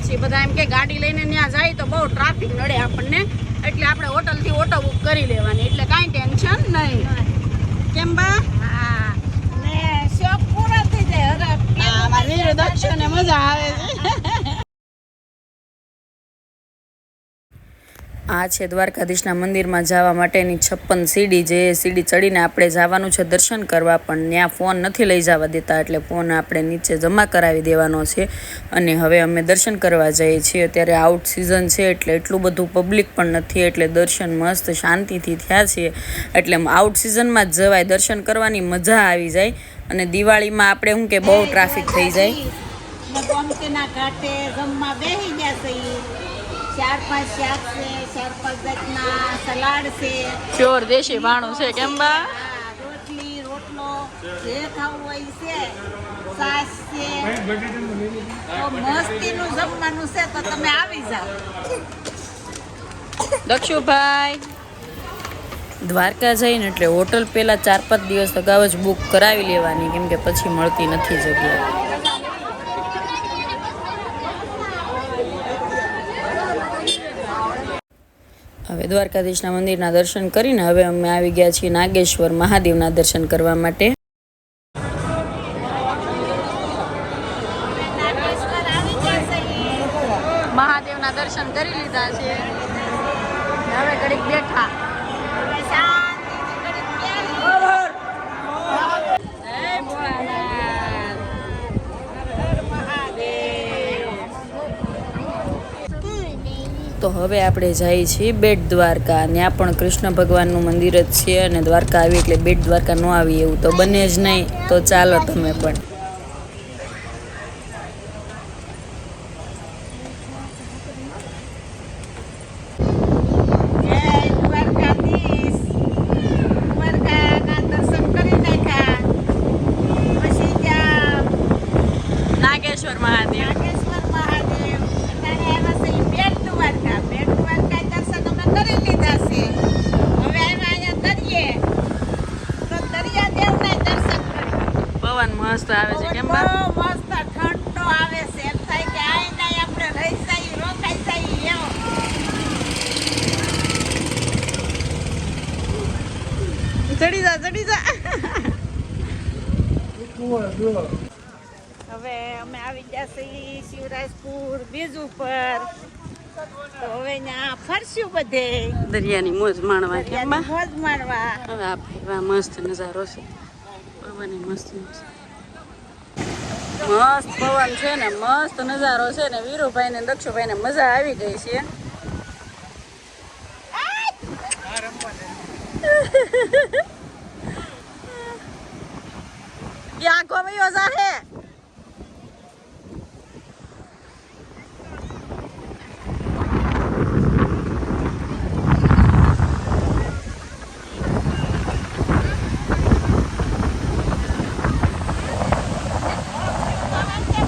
છીએ બધા એમ કે ગાડી લઈને ત્યાં જાય તો બહુ ટ્રાફિક નડે આપણને, એટલે આપણે હોટલથી ઓટો બુક કરી લેવાની, એટલે કાંઈ ટેન્શન નહીં. કેમ બા? હા ને શોખ પૂરો થઈ જાય. મારી દક્ષને મજા આવે છે. આ છે દ્વારકાધીશના મંદિરમાં જવા માટેની 56 સીડી. જે સીડી ચડીને આપણે જવાનું છે દર્શન કરવા, પણ ત્યાં ફોન નથી લઈ જવા દેતા, એટલે ફોન આપણે નીચે જમા કરાવી દેવાનો છે. અને હવે અમે દર્શન કરવા જઈએ છીએ. અત્યારે આઉટ સિઝન છે એટલે એટલું બધું પબ્લિક પણ નથી, એટલે દર્શન મસ્ત શાંતિથી થયા છે. એટલે આઉટ સિઝનમાં જ જવાય, દર્શન કરવાની મજા આવી જાય. અને દિવાળીમાં આપણે શું કે બહુ ટ્રાફિક થઈ જાય. ગોમતીના ઘાટે જમવા બેસી ગયા છે. 4-5 શાક છે, 4-5 જાતના સલાડ છે, પ્યોર દેશી ભાણું છે. કેમ બા? રોટલી રોટલો જે ખાવું હોય છે, છાશ છે, તો મસ્તીનું જમવાનું છે, તો તમે આવી જાઓ. દક્ષુભાઈ દ્વારકા જઈને એટલે હોટલ પહેલાં 4-5 દિવસ અગાઉ જ બુક કરાવી લેવાની, કેમ કે પછી મળતી નથી જગ્યા. હવે દ્વારકાધીશના મંદિરના દર્શન કરીને હવે અમે આવી ગયા છીએ નાગેશ્વર મહાદેવના દર્શન કરવા માટે. મહાદેવના દર્શન કરી લીધા છે, હવે ઘડીક બેઠા. તો હવે આપણે જઈએ છીએ બેટ દ્વારકા. ત્યાં પણ કૃષ્ણ ભગવાનનું મંદિર જ છે, અને દ્વારકા આવી એટલે બેટ દ્વારકા ન આવી એવું તો બને જ નહીં. તો ચાલો તમે પણ. નાગેશ્વર મહાદેવ. પવન મસ્ત આવે છે. કેમ બા? મસ્ત ઠંડો આવે છે. એમ થાય કે આઈને આપણે રહી જઈએ, રોકાઈ જઈએ એવો. ચડી જા, ચડી જા. હવે અમે આવી ગયા છીએ શિવરાજપુર બીજ ઉપર, તો હવે ત્યાં ફરશું બધે, દરિયાની મોજ માણવા. કેમ બા? મોજ માણવા. હવે આપણે મસ્ત નજારો છે, પવન મસ્ત મસ્ત પવન છે ને મસ્ત નજારો છે ને. વીરુભાઈ ને દક્ષુભાઈ ને મજા આવી ગઈ છે. આંખો વયો જાહે.